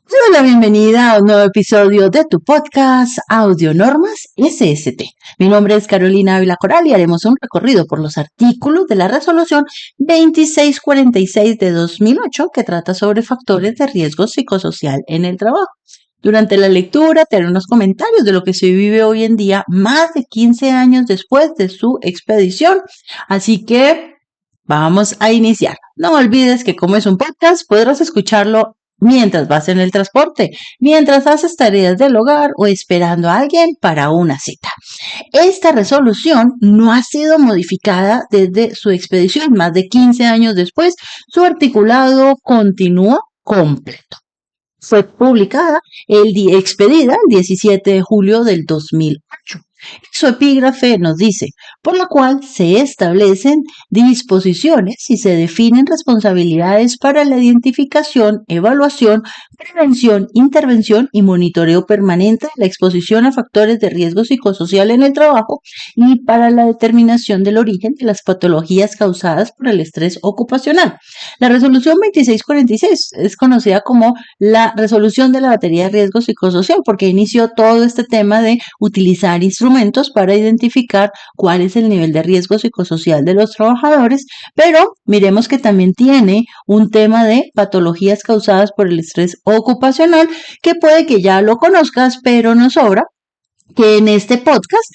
Doy la bienvenida a un nuevo episodio de tu podcast Audio Normas SST. Mi nombre es Carolina Ávila Coral y haremos un recorrido por los artículos de la resolución 2646 de 2008 que trata sobre factores de riesgo psicosocial en el trabajo. Durante la lectura te haré unos comentarios de lo que se vive hoy en día, más de 15 años después de su expedición. Así que vamos a iniciar. No olvides que como es un podcast, podrás escucharlo mientras vas en el transporte, mientras haces tareas del hogar o esperando a alguien para una cita. Esta resolución no ha sido modificada desde su expedición. Más de 15 años después, su articulado continúa completo. Fue publicada, expedida el 17 de julio del 2008. Su epígrafe nos dice, por la cual se establecen disposiciones y se definen responsabilidades para la identificación, evaluación, prevención, intervención y monitoreo permanente de la exposición a factores de riesgo psicosocial en el trabajo y para la determinación del origen de las patologías causadas por el estrés ocupacional. La resolución 2646 es conocida como la resolución de la batería de riesgo psicosocial porque inició todo este tema de utilizar instrumentos para identificar cuál es el nivel de riesgo psicosocial de los trabajadores, pero miremos que también tiene un tema de patologías causadas por el estrés ocupacional que puede que ya lo conozcas, pero nos sobra que en este podcast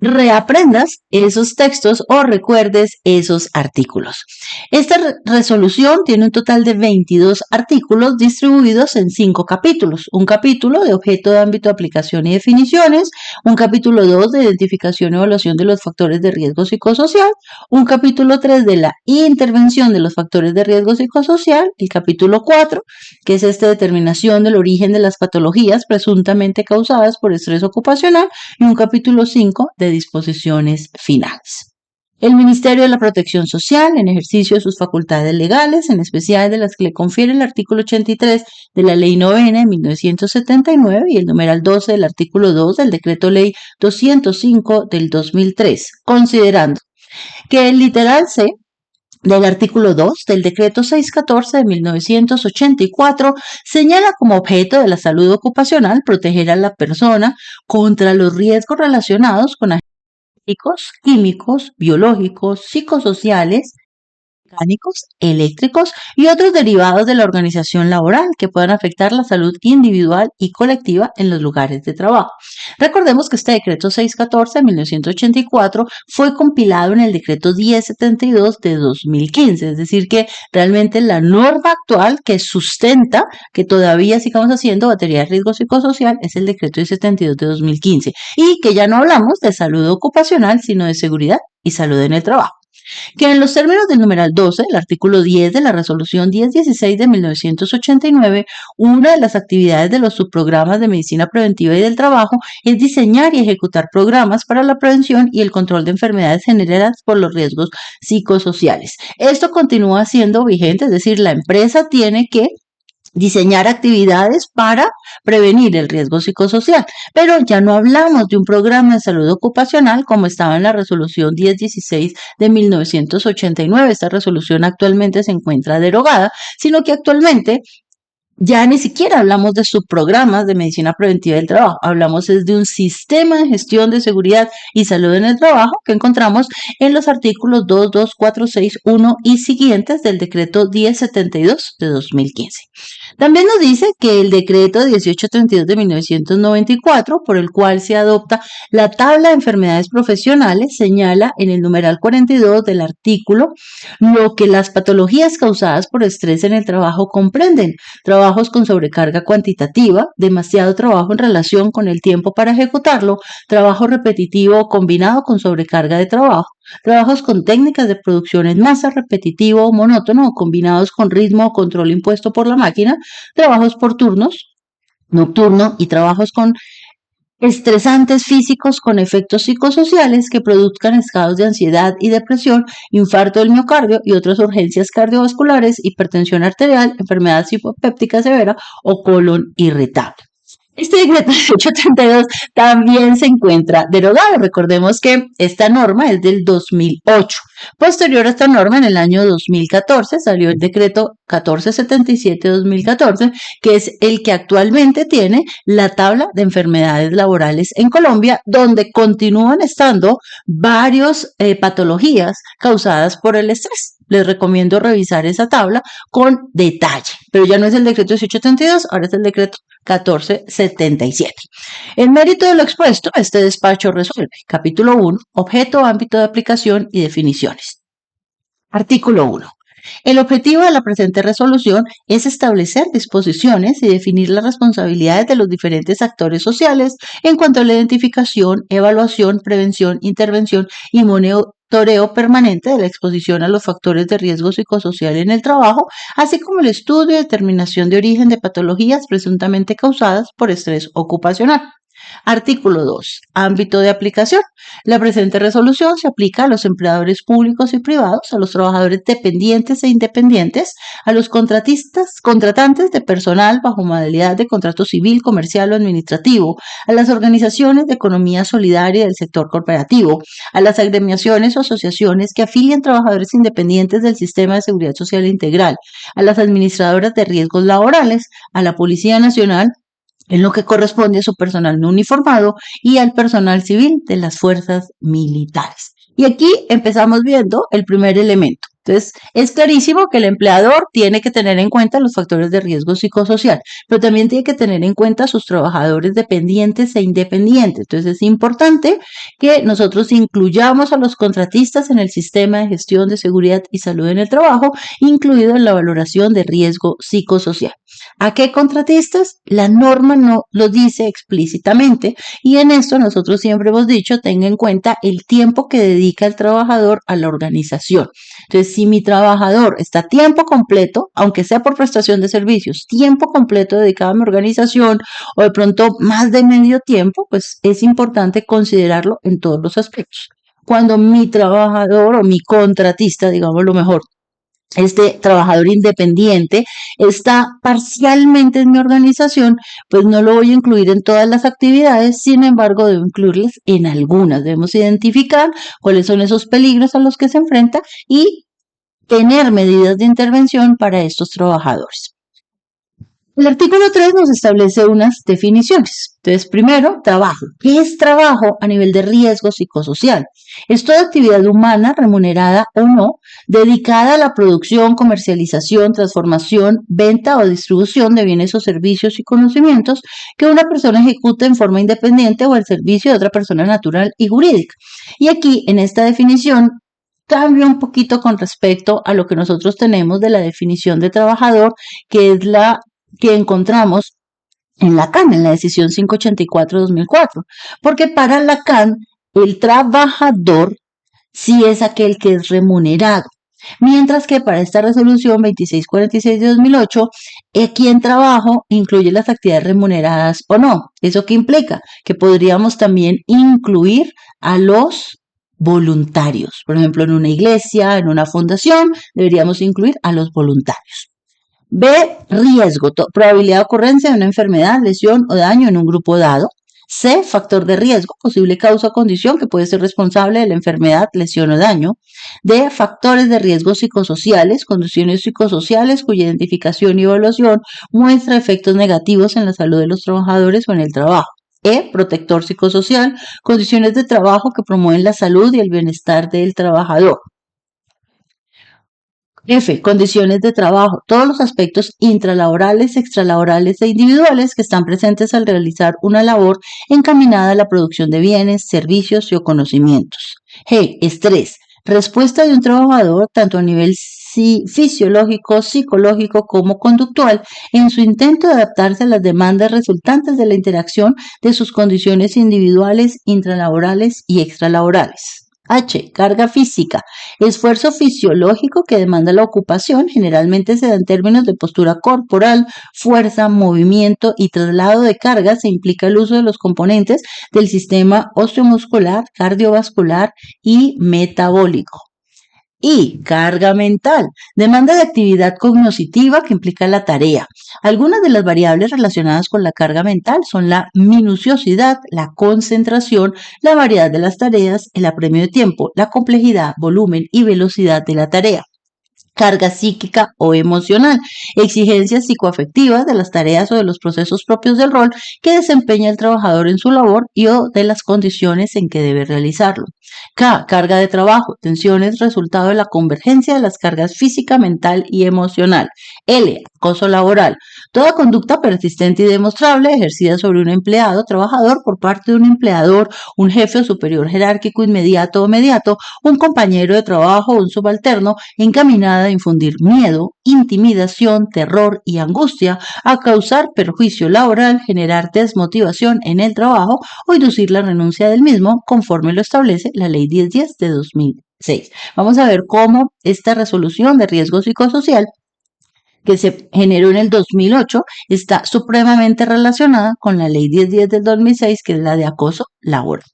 reaprendas esos textos o recuerdes esos artículos. Esta resolución tiene un total de 22 artículos distribuidos en 5 capítulos. Un capítulo de objeto de ámbito, aplicación y definiciones, un capítulo 2 de identificación y evaluación de los factores de riesgo psicosocial, un capítulo 3 de la intervención de los factores de riesgo psicosocial, el capítulo 4, que es determinación del origen de las patologías presuntamente causadas por estrés ocupacional, y un capítulo 5 de disposiciones finales. El Ministerio de la Protección Social, en ejercicio de sus facultades legales, en especial de las que le confiere el artículo 83 de la Ley 9 de 1979 y el numeral 12 del artículo 2 del Decreto Ley 205 del 2003, considerando que el literal C del artículo 2 del decreto 614 de 1984 señala como objeto de la salud ocupacional proteger a la persona contra los riesgos relacionados con agentes químicos, biológicos, psicosociales, mecánicos, eléctricos y otros derivados de la organización laboral que puedan afectar la salud individual y colectiva en los lugares de trabajo. Recordemos que este decreto 614 de 1984 fue compilado en el decreto 1072 de 2015, es decir que realmente la norma actual que sustenta que todavía sigamos haciendo batería de riesgo psicosocial es el decreto 1072 de 2015 y que ya no hablamos de salud ocupacional sino de seguridad y salud en el trabajo. Que en los términos del numeral 12, el artículo 10 de la resolución 1016 de 1989, una de las actividades de los subprogramas de medicina preventiva y del trabajo es diseñar y ejecutar programas para la prevención y el control de enfermedades generadas por los riesgos psicosociales. Esto continúa siendo vigente, es decir, la empresa tiene que diseñar actividades para prevenir el riesgo psicosocial, pero ya no hablamos de un programa de salud ocupacional como estaba en la resolución 1016 de 1989. Esta resolución actualmente se encuentra derogada, sino que actualmente ya ni siquiera hablamos de subprogramas de medicina preventiva del trabajo, hablamos de un sistema de gestión de seguridad y salud en el trabajo que encontramos en los artículos 2, 2, 4, 6, 1 y siguientes del decreto 1072 de 2015. También nos dice que el decreto 1832 de 1994, por el cual se adopta la tabla de enfermedades profesionales, señala en el numeral 42 del artículo lo que las patologías causadas por estrés en el trabajo comprenden: trabajos con sobrecarga cuantitativa, demasiado trabajo en relación con el tiempo para ejecutarlo, trabajo repetitivo combinado con sobrecarga de trabajo, trabajos con técnicas de producción en masa, repetitivo o monótono, combinados con ritmo o control impuesto por la máquina, trabajos por turnos, nocturno y trabajos con estresantes físicos con efectos psicosociales que produzcan estados de ansiedad y depresión, infarto del miocardio y otras urgencias cardiovasculares, hipertensión arterial, enfermedad hipopéptica severa o colon irritable. Este decreto 1832 también se encuentra derogado. Recordemos que esta norma es del 2008. Posterior a esta norma, en el año 2014 salió el decreto 1477-2014, que es el que actualmente tiene la tabla de enfermedades laborales en Colombia, donde continúan estando varias patologías causadas por el estrés. Les recomiendo revisar esa tabla con detalle, pero ya no es el decreto 1832, ahora es el decreto 1477. En mérito de lo expuesto, este despacho resuelve. Capítulo 1, objeto, ámbito de aplicación y definiciones. Artículo 1. El objetivo de la presente resolución es establecer disposiciones y definir las responsabilidades de los diferentes actores sociales en cuanto a la identificación, evaluación, prevención, intervención y monitoreo permanente de la exposición a los factores de riesgo psicosocial en el trabajo, así como el estudio y determinación de origen de patologías presuntamente causadas por estrés ocupacional. Artículo 2. Ámbito de aplicación. La presente resolución se aplica a los empleadores públicos y privados, a los trabajadores dependientes e independientes, a los contratantes de personal bajo modalidad de contrato civil, comercial o administrativo, a las organizaciones de economía solidaria del sector corporativo, a las agremiaciones o asociaciones que afilian trabajadores independientes del sistema de seguridad social integral, a las administradoras de riesgos laborales, a la Policía Nacional, en lo que corresponde a su personal no uniformado y al personal civil de las fuerzas militares. Y aquí empezamos viendo el primer elemento. Entonces, es clarísimo que el empleador tiene que tener en cuenta los factores de riesgo psicosocial, pero también tiene que tener en cuenta a sus trabajadores dependientes e independientes. Entonces, es importante que nosotros incluyamos a los contratistas en el sistema de gestión de seguridad y salud en el trabajo, incluido en la valoración de riesgo psicosocial. ¿A qué contratistas? La norma no lo dice explícitamente y en esto nosotros siempre hemos dicho, tenga en cuenta el tiempo que dedica el trabajador a la organización. Entonces, si mi trabajador está a tiempo completo, aunque sea por prestación de servicios, tiempo completo dedicado a mi organización o de pronto más de medio tiempo, pues es importante considerarlo en todos los aspectos. Cuando mi trabajador o mi contratista, digamos lo mejor, este trabajador independiente está parcialmente en mi organización, pues no lo voy a incluir en todas las actividades, sin embargo, debo incluirles en algunas. Debemos identificar cuáles son esos peligros a los que se enfrenta y tener medidas de intervención para estos trabajadores. El artículo 3 nos establece unas definiciones. Entonces, primero, trabajo. ¿Qué es trabajo a nivel de riesgo psicosocial? Es toda actividad humana, remunerada o no, dedicada a la producción, comercialización, transformación, venta o distribución de bienes o servicios y conocimientos que una persona ejecute en forma independiente o al servicio de otra persona natural y jurídica. Y aquí, en esta definición, cambia un poquito con respecto a lo que nosotros tenemos de la definición de trabajador, que es la que encontramos en Lacan, en la decisión 584-2004, porque para Lacan el trabajador sí es aquel que es remunerado, mientras que para esta resolución 2646 de 2008, aquí en trabajo incluye las actividades remuneradas o no. ¿Eso qué implica? Que podríamos también incluir a los voluntarios. Por ejemplo, en una iglesia, en una fundación, deberíamos incluir a los voluntarios. B, riesgo, probabilidad de ocurrencia de una enfermedad, lesión o daño en un grupo dado. C, factor de riesgo, posible causa o condición que puede ser responsable de la enfermedad, lesión o daño. D, factores de riesgo psicosociales, condiciones psicosociales cuya identificación y evaluación muestra efectos negativos en la salud de los trabajadores o en el trabajo. E, protector psicosocial, condiciones de trabajo que promueven la salud y el bienestar del trabajador. F, condiciones de trabajo, todos los aspectos intralaborales, extralaborales e individuales que están presentes al realizar una labor encaminada a la producción de bienes, servicios y o conocimientos. G, estrés, respuesta de un trabajador tanto a nivel fisiológico, psicológico como conductual en su intento de adaptarse a las demandas resultantes de la interacción de sus condiciones individuales, intralaborales y extralaborales. H, carga física, esfuerzo fisiológico que demanda la ocupación, generalmente se da en términos de postura corporal, fuerza, movimiento y traslado de cargas e implica el uso de los componentes del sistema osteomuscular, cardiovascular y metabólico. Y carga mental, demanda de actividad cognitiva que implica la tarea. Algunas de las variables relacionadas con la carga mental son la minuciosidad, la concentración, la variedad de las tareas, el apremio de tiempo, la complejidad, volumen y velocidad de la tarea. Carga psíquica o emocional, exigencias psicoafectivas de las tareas o de los procesos propios del rol que desempeña el trabajador en su labor y o de las condiciones en que debe realizarlo. K, carga de trabajo, tensiones resultado de la convergencia de las cargas física, mental y emocional. L, acoso laboral, toda conducta persistente y demostrable ejercida sobre un empleado, trabajador por parte de un empleador, un jefe o superior jerárquico inmediato o mediato, un compañero de trabajo o un subalterno, encaminada a infundir miedo, intimidación, terror y angustia, a causar perjuicio laboral, generar desmotivación en el trabajo o inducir la renuncia del mismo, conforme lo establece la Ley 1010 de 2006. Vamos a ver cómo esta resolución de riesgo psicosocial que se generó en el 2008 está supremamente relacionada con la Ley 1010 del 2006, que es la de acoso laboral.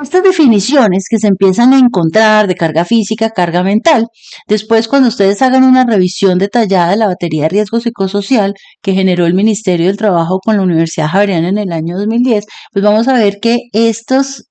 Estas definiciones que se empiezan a encontrar de carga física, carga mental, después cuando ustedes hagan una revisión detallada de la batería de riesgo psicosocial que generó el Ministerio del Trabajo con la Universidad Javeriana en el año 2010, pues vamos a ver que estas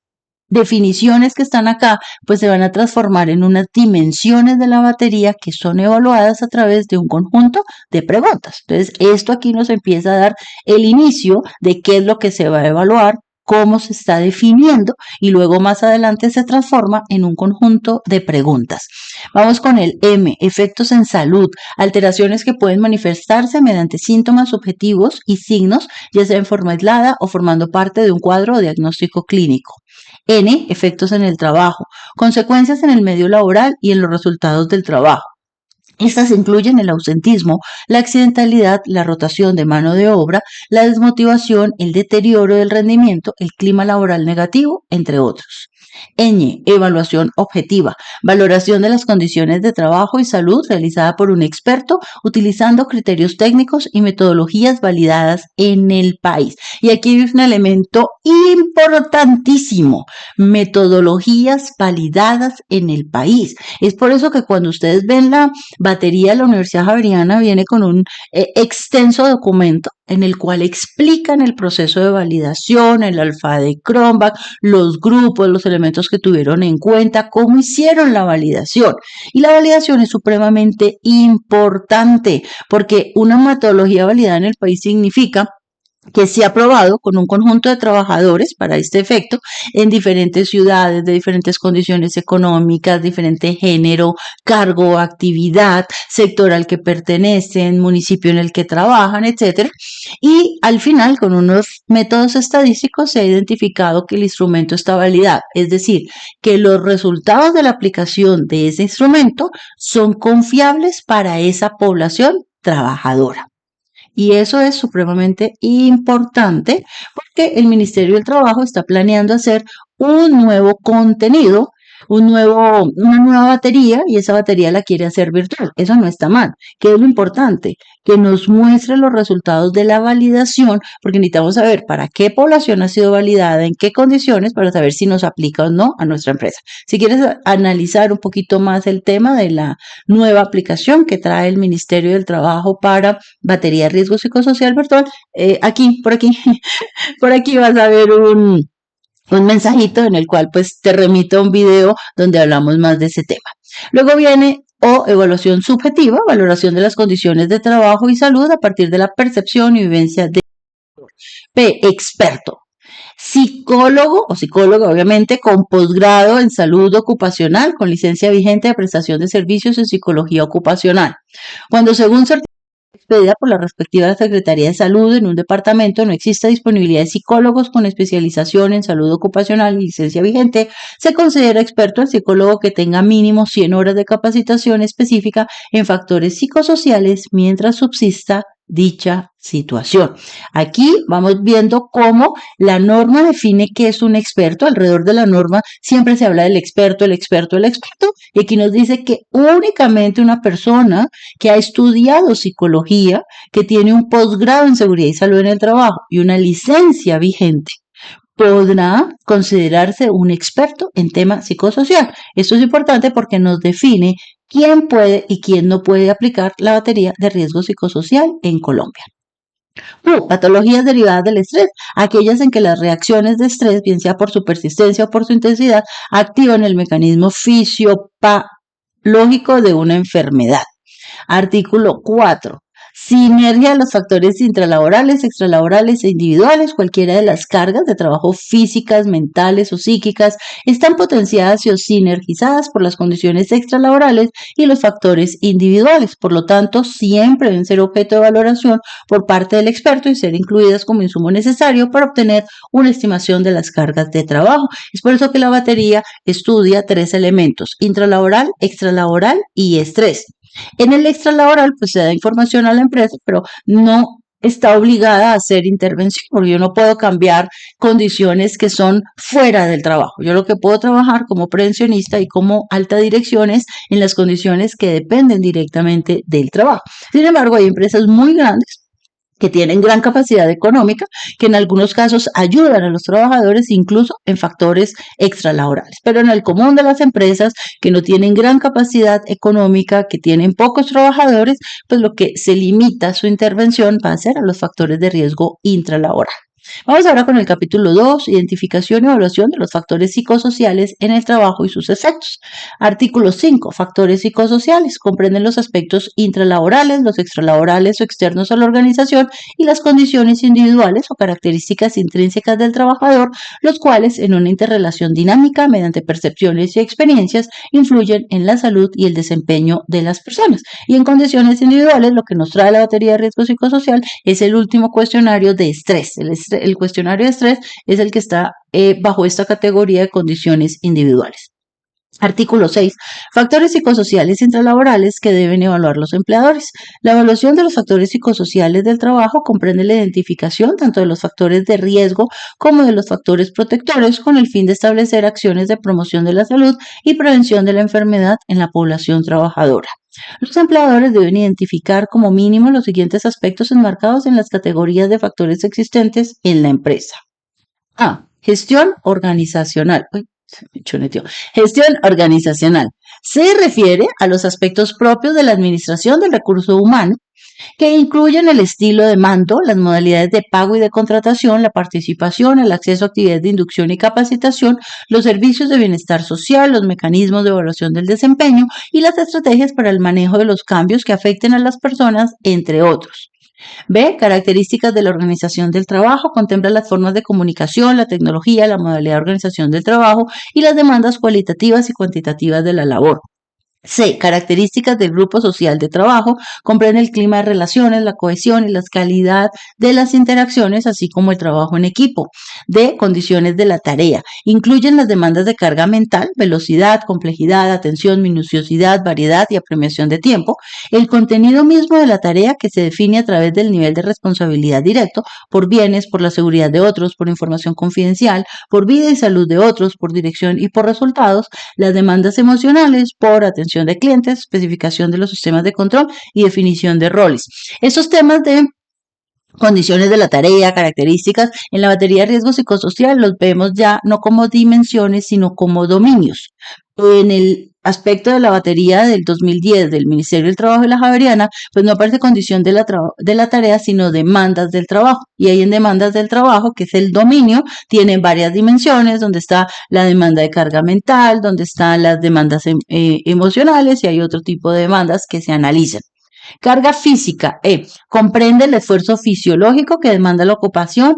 definiciones que están acá, pues se van a transformar en unas dimensiones de la batería que son evaluadas a través de un conjunto de preguntas. Entonces, esto aquí nos empieza a dar el inicio de qué es lo que se va a evaluar, cómo se está definiendo y luego más adelante se transforma en un conjunto de preguntas. Vamos con el M, efectos en salud, alteraciones que pueden manifestarse mediante síntomas subjetivos y signos, ya sea en forma aislada o formando parte de un cuadro o diagnóstico clínico. N, efectos en el trabajo, consecuencias en el medio laboral y en los resultados del trabajo. Estas incluyen el ausentismo, la accidentalidad, la rotación de mano de obra, la desmotivación, el deterioro del rendimiento, el clima laboral negativo, entre otros. Ñ, evaluación objetiva, valoración de las condiciones de trabajo y salud realizada por un experto utilizando criterios técnicos y metodologías validadas en el país. Y aquí hay un elemento importantísimo, metodologías validadas en el país. Es por eso que cuando ustedes ven la batería de la Universidad Javeriana viene con un extenso documento en el cual explican el proceso de validación, el alfa de Cronbach, los grupos, los elementos que tuvieron en cuenta, cómo hicieron la validación. Y la validación es supremamente importante porque una metodología validada en el país significa que se ha aprobado con un conjunto de trabajadores para este efecto en diferentes ciudades, de diferentes condiciones económicas, diferente género, cargo, actividad, sector al que pertenecen, municipio en el que trabajan, etcétera. Y al final, con unos métodos estadísticos, se ha identificado que el instrumento está validado, es decir, que los resultados de la aplicación de ese instrumento son confiables para esa población trabajadora. Y eso es supremamente importante porque el Ministerio del Trabajo está planeando hacer un nuevo contenido, una nueva batería y esa batería la quiere hacer virtual. Eso no está mal. ¿Qué es lo importante? Que nos muestre los resultados de la validación, porque necesitamos saber para qué población ha sido validada, en qué condiciones, para saber si nos aplica o no a nuestra empresa. Si quieres analizar un poquito más el tema de la nueva aplicación que trae el Ministerio del Trabajo para batería de riesgo psicosocial virtual, por aquí vas a ver un mensajito en el cual pues te remito a un video donde hablamos más de ese tema. Luego viene O, evaluación subjetiva, valoración de las condiciones de trabajo y salud a partir de la percepción y vivencia de P, experto. Psicólogo o psicóloga, obviamente, con posgrado en salud ocupacional, con licencia vigente de prestación de servicios en psicología ocupacional. Cuando según expedida por la respectiva Secretaría de Salud en un departamento no exista disponibilidad de psicólogos con especialización en salud ocupacional y licencia vigente, se considera experto el psicólogo que tenga mínimo 100 horas de capacitación específica en factores psicosociales mientras subsista dicha situación. Aquí vamos viendo cómo la norma define qué es un experto. Alrededor de la norma siempre se habla del experto, el experto, el experto. Y aquí nos dice que únicamente una persona que ha estudiado psicología, que tiene un posgrado en seguridad y salud en el trabajo y una licencia vigente podrá considerarse un experto en tema psicosocial. Esto es importante porque nos define quién puede y quién no puede aplicar la batería de riesgo psicosocial en Colombia. Patologías derivadas del estrés, aquellas en que las reacciones de estrés, bien sea por su persistencia o por su intensidad, activan el mecanismo fisiológico de una enfermedad. Artículo 4. Sinergia de los factores intralaborales, extralaborales e individuales. Cualquiera de las cargas de trabajo físicas, mentales o psíquicas están potenciadas o sinergizadas por las condiciones extralaborales y los factores individuales. Por lo tanto, siempre deben ser objeto de valoración por parte del experto y ser incluidas como insumo necesario para obtener una estimación de las cargas de trabajo. Es por eso que la batería estudia 3 elementos: intralaboral, extralaboral y estrés. En el extralaboral, pues se da información a la empresa, pero no está obligada a hacer intervención, porque yo no puedo cambiar condiciones que son fuera del trabajo. Yo lo que puedo trabajar como prevencionista y como alta dirección es en las condiciones que dependen directamente del trabajo. Sin embargo, hay empresas muy grandes que tienen gran capacidad económica, que en algunos casos ayudan a los trabajadores incluso en factores extralaborales. Pero en el común de las empresas que no tienen gran capacidad económica, que tienen pocos trabajadores, pues lo que se limita su intervención va a ser a los factores de riesgo intralaboral. Vamos ahora con el capítulo 2, identificación y evaluación de los factores psicosociales en el trabajo y sus efectos. Artículo 5, factores psicosociales. Comprenden los aspectos intralaborales, los extralaborales o externos a la organización y las condiciones individuales o características intrínsecas del trabajador, los cuales en una interrelación dinámica mediante percepciones y experiencias influyen en la salud y el desempeño de las personas. Y en condiciones individuales, lo que nos trae la batería de riesgo psicosocial es el último cuestionario de estrés. El cuestionario de estrés es el que está bajo esta categoría de condiciones individuales. Artículo 6. Factores psicosociales intralaborales que deben evaluar los empleadores. La evaluación de los factores psicosociales del trabajo comprende la identificación tanto de los factores de riesgo como de los factores protectores con el fin de establecer acciones de promoción de la salud y prevención de la enfermedad en la población trabajadora. Los empleadores deben identificar como mínimo los siguientes aspectos enmarcados en las categorías de factores existentes en la empresa. A. Gestión organizacional. Gestión organizacional. Se refiere a los aspectos propios de la administración del recurso humano que incluyen el estilo de mando, las modalidades de pago y de contratación, la participación, el acceso a actividades de inducción y capacitación, los servicios de bienestar social, los mecanismos de evaluación del desempeño y las estrategias para el manejo de los cambios que afecten a las personas, entre otros. B. Características de la organización del trabajo. Contempla las formas de comunicación, la tecnología, la modalidad de organización del trabajo y las demandas cualitativas y cuantitativas de la labor. C. Características del grupo social de trabajo. Comprende el clima de relaciones, la cohesión y la calidad de las interacciones, así como el trabajo en equipo. D. Condiciones de la tarea. Incluyen las demandas de carga mental, velocidad, complejidad, atención, minuciosidad, variedad y apremiación de tiempo. El contenido mismo de la tarea que se define a través del nivel de responsabilidad directo por bienes, por la seguridad de otros, por información confidencial, por vida y salud de otros, por dirección y por resultados. Las demandas emocionales, por atención de clientes, especificación de los sistemas de control y definición de roles. Estos temas de condiciones de la tarea, características, en la batería de riesgo psicosocial los vemos ya no como dimensiones, sino como dominios. En el aspecto de la batería del 2010 del Ministerio del Trabajo de la Javeriana, pues no aparece condición de la tarea, sino demandas del trabajo. Y ahí en demandas del trabajo, que es el dominio, tiene varias dimensiones, donde está la demanda de carga mental, donde están las demandas emocionales y hay otro tipo de demandas que se analizan. Carga física, comprende el esfuerzo fisiológico que demanda la ocupación,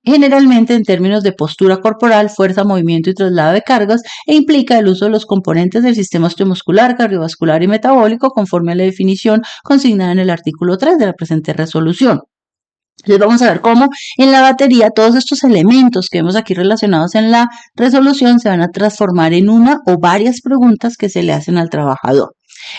generalmente en términos de postura corporal, fuerza, movimiento y traslado de cargas, e implica el uso de los componentes del sistema osteomuscular, cardiovascular y metabólico, conforme a la definición consignada en el artículo 3 de la presente resolución. Entonces vamos a ver cómo en la batería todos estos elementos que vemos aquí relacionados en la resolución se van a transformar en una o varias preguntas que se le hacen al trabajador.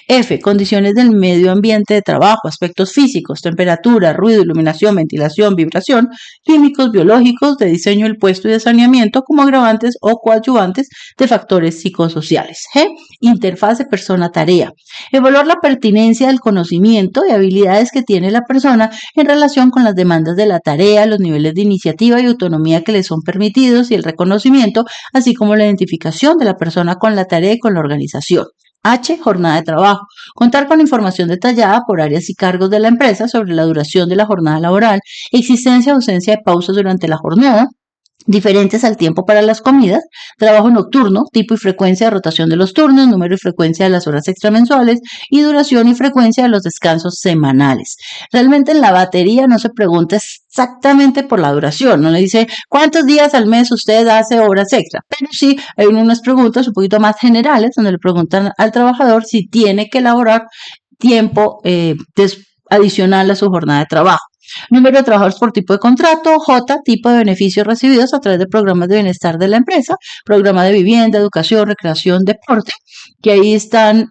F, condiciones del medio ambiente de trabajo, aspectos físicos, temperatura, ruido, iluminación, ventilación, vibración, químicos, biológicos, de diseño del puesto y de saneamiento como agravantes o coadyuvantes de factores psicosociales. G, interfase persona-tarea. Evaluar la pertinencia del conocimiento y habilidades que tiene la persona en relación con las demandas de la tarea, los niveles de iniciativa y autonomía que le son permitidos y el reconocimiento, así como la identificación de la persona con la tarea y con la organización. H, jornada de trabajo. Contar con información detallada por áreas y cargos de la empresa sobre la duración de la jornada laboral, existencia o ausencia de pausas durante la jornada, diferentes al tiempo para las comidas, trabajo nocturno, tipo y frecuencia de rotación de los turnos, número y frecuencia de las horas extramensuales y duración y frecuencia de los descansos semanales. Realmente en la batería no se pregunta exactamente por la duración, no le dice cuántos días al mes usted hace horas extra, pero sí hay unas preguntas un poquito más generales donde le preguntan al trabajador si tiene que elaborar tiempo adicional a su jornada de trabajo. Número de trabajadores por tipo de contrato, J, tipo de beneficios recibidos a través de programas de bienestar de la empresa, programa de vivienda, educación, recreación, deporte, que ahí están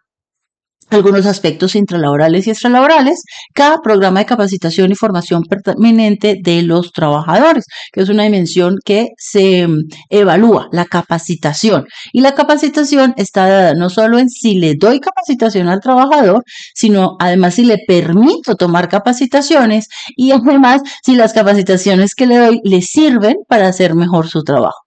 algunos aspectos intralaborales y extralaborales, cada programa de capacitación y formación permanente de los trabajadores, que es una dimensión que se evalúa, la capacitación. Y la capacitación está dada no solo en si le doy capacitación al trabajador, sino además si le permito tomar capacitaciones y además si las capacitaciones que le doy le sirven para hacer mejor su trabajo.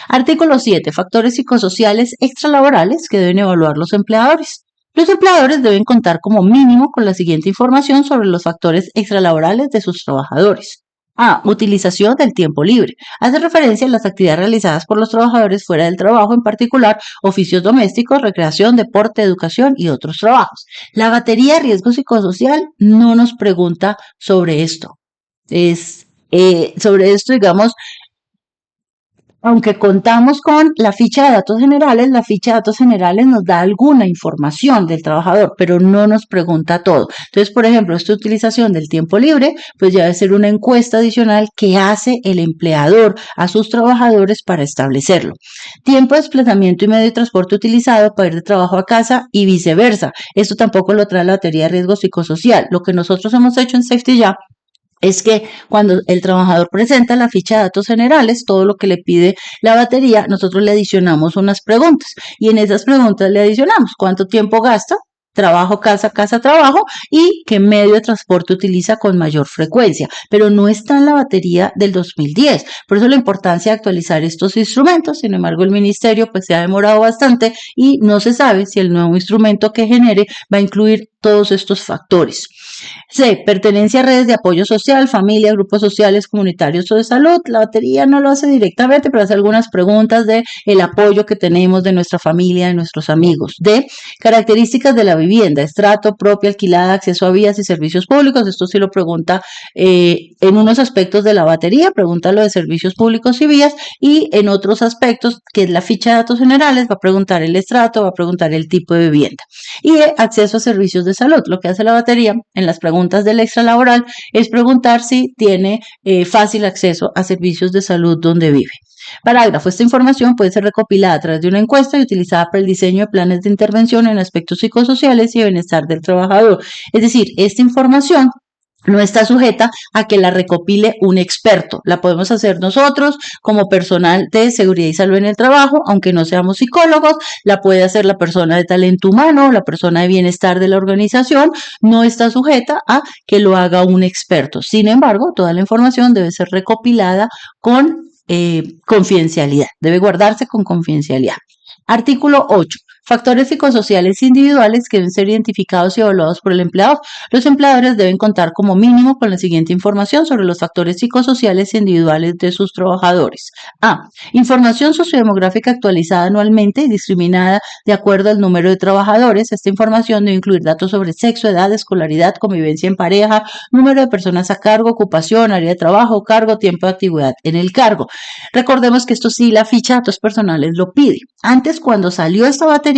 Artículo 7. Factores psicosociales extralaborales que deben evaluar los empleadores. Los empleadores deben contar como mínimo con la siguiente información sobre los factores extralaborales de sus trabajadores. A. Utilización del tiempo libre. Hace referencia a las actividades realizadas por los trabajadores fuera del trabajo, en particular oficios domésticos, recreación, deporte, educación y otros trabajos. La batería de riesgo psicosocial no nos pregunta sobre esto. Sobre esto, digamos, aunque contamos con la ficha de datos generales, la ficha de datos generales nos da alguna información del trabajador, pero no nos pregunta todo. Entonces, por ejemplo, esta utilización del tiempo libre, pues ya debe ser una encuesta adicional que hace el empleador a sus trabajadores para establecerlo. Tiempo de desplazamiento y medio de transporte utilizado para ir de trabajo a casa y viceversa. Esto tampoco lo trae la batería de riesgo psicosocial. Lo que nosotros hemos hecho en Safety Ya es que cuando el trabajador presenta la ficha de datos generales, todo lo que le pide la batería, nosotros le adicionamos unas preguntas y en esas preguntas le adicionamos cuánto tiempo gasta, trabajo, casa, casa, trabajo y qué medio de transporte utiliza con mayor frecuencia, pero no está en la batería del 2010. Por eso la importancia de actualizar estos instrumentos. Sin embargo, el ministerio pues se ha demorado bastante y no se sabe si el nuevo instrumento que genere va a incluir todos estos factores. C. Pertenencia a redes de apoyo social, familia, grupos sociales, comunitarios o de salud. La batería no lo hace directamente, pero hace algunas preguntas de el apoyo que tenemos de nuestra familia, de nuestros amigos. D. Características de la vivienda, estrato, propia, alquilada, acceso a vías y servicios públicos. Esto sí lo pregunta en unos aspectos de la batería, pregunta lo de servicios públicos y vías, y en otros aspectos, que es la ficha de datos generales, va a preguntar el estrato, va a preguntar el tipo de vivienda. Y acceso a servicios de salud. Lo que hace la batería en las preguntas del extralaboral es preguntar si tiene fácil acceso a servicios de salud donde vive. Parágrafo. Esta información puede ser recopilada a través de una encuesta y utilizada para el diseño de planes de intervención en aspectos psicosociales y de bienestar del trabajador. Es decir, esta información no está sujeta a que la recopile un experto. La podemos hacer nosotros como personal de seguridad y salud en el trabajo, aunque no seamos psicólogos. La puede hacer la persona de talento humano, la persona de bienestar de la organización. No está sujeta a que lo haga un experto. Sin embargo, toda la información debe ser recopilada con confidencialidad. Debe guardarse con confidencialidad. Artículo 8. Factores psicosociales individuales que deben ser identificados y evaluados por el empleador. Los empleadores deben contar como mínimo con la siguiente información sobre los factores psicosociales individuales de sus trabajadores. A. Información sociodemográfica actualizada anualmente y discriminada de acuerdo al número de trabajadores. Esta información debe incluir datos sobre sexo, edad, escolaridad, convivencia en pareja, número de personas a cargo, ocupación, área de trabajo, cargo, tiempo de actividad en el cargo. Recordemos que esto sí, la ficha de datos personales lo pide. Antes, cuando salió esta batería,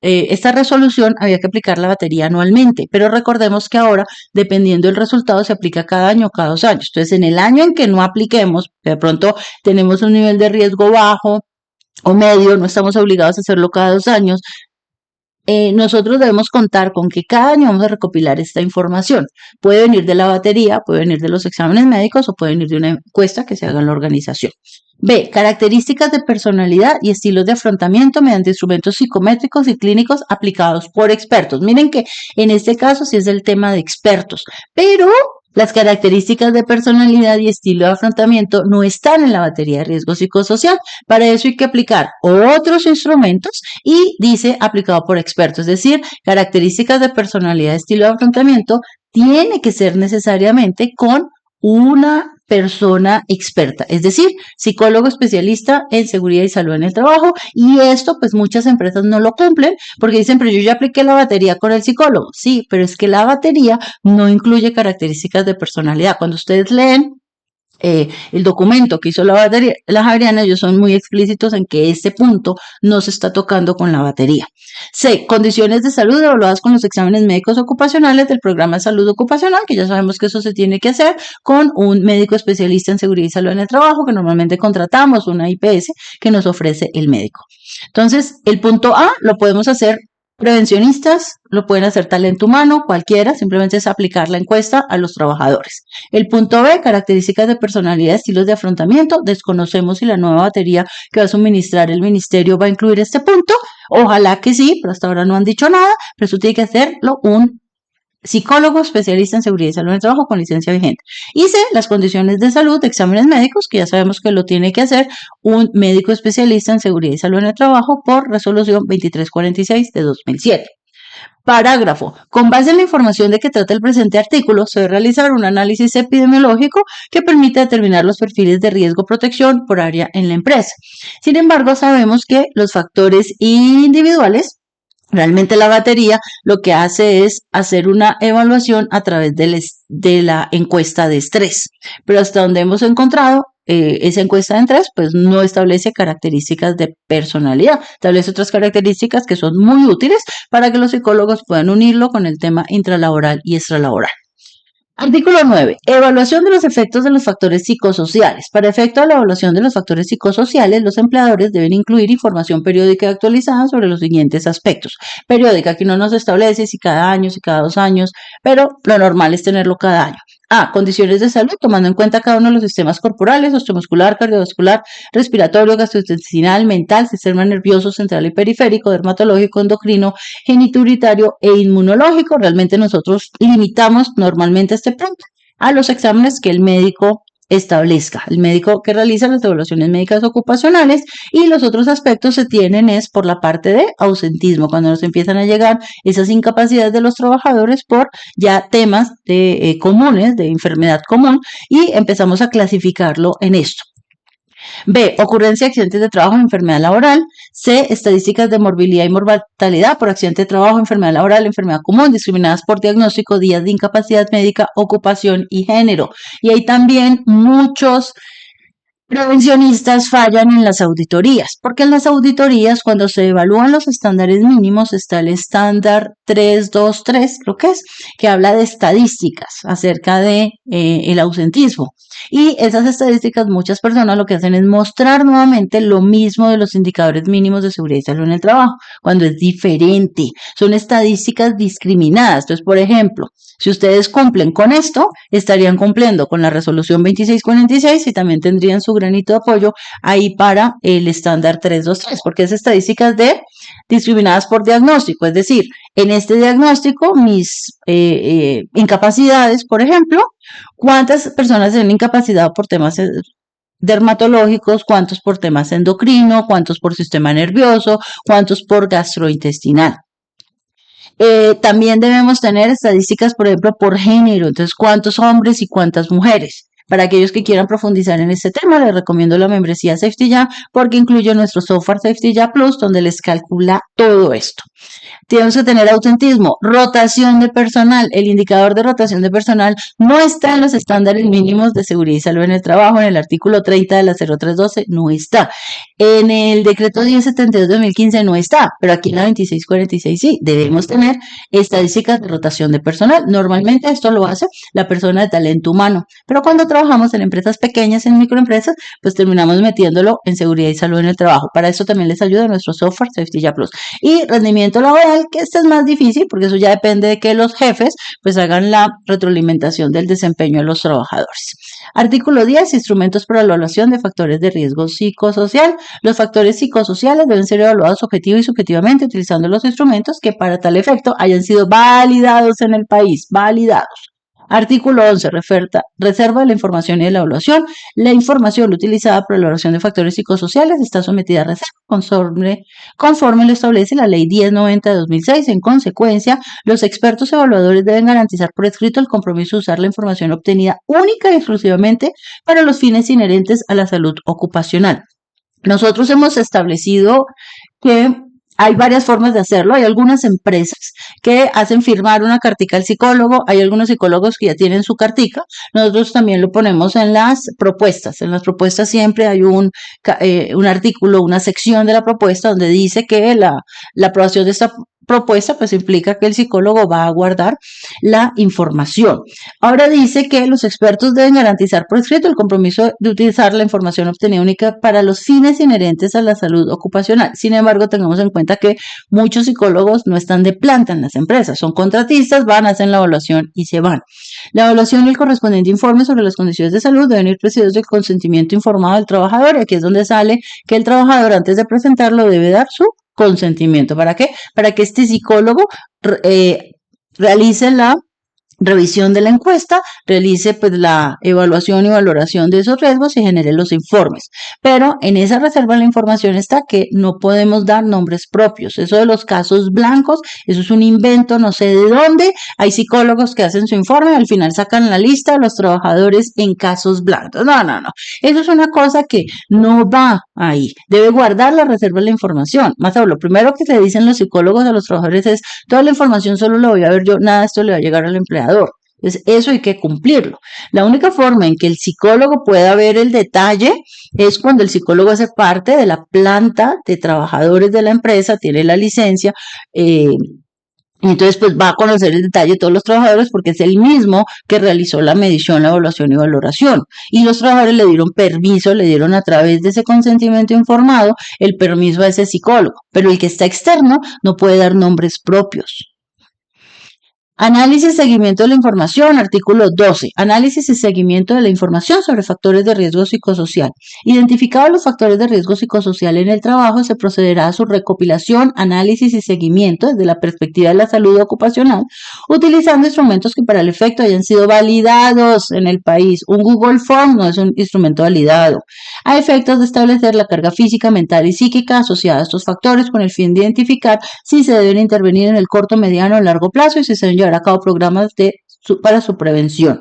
esta resolución había que aplicar la batería anualmente, pero recordemos que ahora, dependiendo del resultado, se aplica cada año o cada 2 años. Entonces, en el año en que no apliquemos, de pronto tenemos un nivel de riesgo bajo o medio, no estamos obligados a hacerlo cada 2 años. nosotros debemos contar con que cada año vamos a recopilar esta información. Puede venir de la batería, puede venir de los exámenes médicos o puede venir de una encuesta que se haga en la organización. B. Características de personalidad y estilos de afrontamiento mediante instrumentos psicométricos y clínicos aplicados por expertos. Miren que en este caso sí es el tema de expertos, pero las características de personalidad y estilo de afrontamiento no están en la batería de riesgo psicosocial. Para eso hay que aplicar otros instrumentos y dice aplicado por expertos, es decir, características de personalidad y estilo de afrontamiento tiene que ser necesariamente con una persona experta, es decir, psicólogo especialista en seguridad y salud en el trabajo, y esto pues muchas empresas no lo cumplen porque dicen, pero yo ya apliqué la batería con el psicólogo. Sí, pero es que la batería no incluye características de personalidad. Cuando ustedes leen el documento que hizo la Javeriana, ellos son muy explícitos en que este punto no se está tocando con la batería. C. Condiciones de salud evaluadas con los exámenes médicos ocupacionales del programa de salud ocupacional, que ya sabemos que eso se tiene que hacer con un médico especialista en seguridad y salud en el trabajo, que normalmente contratamos una IPS que nos ofrece el médico. Entonces, el punto A lo podemos hacer prevencionistas, lo pueden hacer talento humano, cualquiera, simplemente es aplicar la encuesta a los trabajadores. El punto B, características de personalidad, estilos de afrontamiento. Desconocemos si la nueva batería que va a suministrar el ministerio va a incluir este punto. Ojalá que sí, pero hasta ahora no han dicho nada, pero eso tiene que hacerlo un psicólogo especialista en seguridad y salud en el trabajo con licencia vigente. Y C, las condiciones de salud de exámenes médicos, que ya sabemos que lo tiene que hacer un médico especialista en seguridad y salud en el trabajo por resolución 2346 de 2007. Parágrafo. Con base en la información de que trata el presente artículo, se debe realizar un análisis epidemiológico que permite determinar los perfiles de riesgo-protección por área en la empresa. Sin embargo, sabemos que los factores individuales, realmente la batería lo que hace es hacer una evaluación a través de la encuesta de estrés. Pero hasta donde hemos encontrado, esa encuesta de estrés pues no establece características de personalidad, establece otras características que son muy útiles para que los psicólogos puedan unirlo con el tema intralaboral y extralaboral. Artículo 9. Evaluación de los efectos de los factores psicosociales. Para efecto de la evaluación de los factores psicosociales, los empleadores deben incluir información periódica y actualizada sobre los siguientes aspectos. Periódica, que no nos establece si cada año, si cada 2 años, pero lo normal es tenerlo cada año. A. Condiciones de salud, tomando en cuenta cada uno de los sistemas corporales, osteomuscular, cardiovascular, respiratorio, gastrointestinal, mental, sistema nervioso central y periférico, dermatológico, endocrino, genituritario e inmunológico. Realmente nosotros limitamos normalmente este punto a los exámenes que el médico establezca, el médico que realiza las evaluaciones médicas ocupacionales, y los otros aspectos se tienen es por la parte de ausentismo, cuando nos empiezan a llegar esas incapacidades de los trabajadores por ya temas comunes, de enfermedad común, y empezamos a clasificarlo en esto. B. Ocurrencia de accidentes de trabajo y enfermedad laboral. C. Estadísticas de morbilidad y mortalidad por accidente de trabajo, enfermedad laboral, enfermedad común, discriminadas por diagnóstico, días de incapacidad médica, ocupación y género. Y hay también muchos prevencionistas fallan en las auditorías, porque en las auditorías, cuando se evalúan los estándares mínimos, está el estándar 323, creo que habla de estadísticas acerca de el ausentismo. Y esas estadísticas, muchas personas lo que hacen es mostrar nuevamente lo mismo de los indicadores mínimos de seguridad y salud en el trabajo, cuando es diferente. Son estadísticas discriminadas. Entonces, por ejemplo, si ustedes cumplen con esto, estarían cumpliendo con la resolución 2646 y también tendrían su granito de apoyo ahí para el estándar 323, porque es estadísticas de discriminadas por diagnóstico. Es decir, en este diagnóstico, mis incapacidades, por ejemplo, ¿cuántas personas se han incapacitado por temas dermatológicos? ¿Cuántos por temas endocrino? ¿Cuántos por sistema nervioso? ¿Cuántos por gastrointestinal? También debemos tener estadísticas, por ejemplo, por género. Entonces, ¿cuántos hombres y cuántas mujeres? Para aquellos que quieran profundizar en este tema, les recomiendo la membresía SafetyJA porque incluye nuestro software SafetyJA Plus, donde les calcula todo esto. Tenemos que tener ausentismo, rotación de personal. El indicador de rotación de personal no está en los estándares mínimos de seguridad y salud en el trabajo, en el artículo 30 de la 0312 no está. En el decreto 1072 de 2015 no está, pero aquí en la 2646 sí. Debemos tener estadísticas de rotación de personal. Normalmente esto lo hace la persona de talento humano, pero cuando trabajamos en empresas pequeñas, en microempresas, pues terminamos metiéndolo en seguridad y salud en el trabajo. Para eso también les ayuda nuestro software SafetyJA Plus. Y rendimiento laboral, psicosocial, que este es más difícil porque eso ya depende de que los jefes pues hagan la retroalimentación del desempeño de los trabajadores. Artículo 10. Instrumentos para la evaluación de factores de riesgo psicosocial. Los factores psicosociales deben ser evaluados objetivo y subjetivamente utilizando los instrumentos que para tal efecto hayan sido validados en el país. Validados. Artículo 11. Reserva de la información y de la evaluación. La información utilizada para la evaluación de factores psicosociales está sometida a reserva conforme lo establece la Ley 1090 de 2006. En consecuencia, los expertos evaluadores deben garantizar por escrito el compromiso de usar la información obtenida única y exclusivamente para los fines inherentes a la salud ocupacional. Nosotros hemos establecido que hay varias formas de hacerlo. Hay algunas empresas que hacen firmar una cartica al psicólogo. Hay algunos psicólogos que ya tienen su cartica. Nosotros también lo ponemos en las propuestas. En las propuestas siempre hay un artículo, una sección de la propuesta donde dice que la aprobación de esta propuesta pues implica que el psicólogo va a guardar la información. Ahora dice que los expertos deben garantizar por escrito el compromiso de utilizar la información obtenida única para los fines inherentes a la salud ocupacional. Sin embargo, tengamos en cuenta que muchos psicólogos no están de planta en las empresas, son contratistas, van, hacen la evaluación y se van. La evaluación y el correspondiente informe sobre las condiciones de salud deben ir precedidos del consentimiento informado del trabajador, y aquí es donde sale que el trabajador antes de presentarlo debe dar su consentimiento. ¿Para qué? Para que este psicólogo realice la revisión de la encuesta, realice pues la evaluación y valoración de esos riesgos y genere los informes. Pero en esa reserva de la información está que no podemos dar nombres propios. Eso de los casos blancos, eso es un invento, no sé de dónde. Hay psicólogos que hacen su informe, al final sacan la lista de los trabajadores en casos blancos. No. Eso es una cosa que no va ahí. Debe guardar la reserva de la información. Más aún, lo primero que le dicen los psicólogos a los trabajadores es: toda la información solo la voy a ver yo, nada de esto le va a llegar al empleador. Entonces, eso hay que cumplirlo. La única forma en que el psicólogo pueda ver el detalle es cuando el psicólogo hace parte de la planta de trabajadores de la empresa, tiene la licencia, y entonces pues va a conocer el detalle de todos los trabajadores porque es el mismo que realizó la medición, la evaluación y valoración. Y los trabajadores le dieron permiso, le dieron a través de ese consentimiento informado el permiso a ese psicólogo. Pero el que está externo no puede dar nombres propios. Análisis y seguimiento de la información, artículo 12. Análisis y seguimiento de la información sobre factores de riesgo psicosocial. Identificados los factores de riesgo psicosocial en el trabajo, se procederá a su recopilación, análisis y seguimiento desde la perspectiva de la salud ocupacional, utilizando instrumentos que para el efecto hayan sido validados en el país. Un Google Form no es un instrumento validado. A efectos de establecer la carga física, mental y psíquica asociada a estos factores con el fin de identificar si se deben intervenir en el corto, mediano o largo plazo y si se deben llevar a cabo programas para su prevención.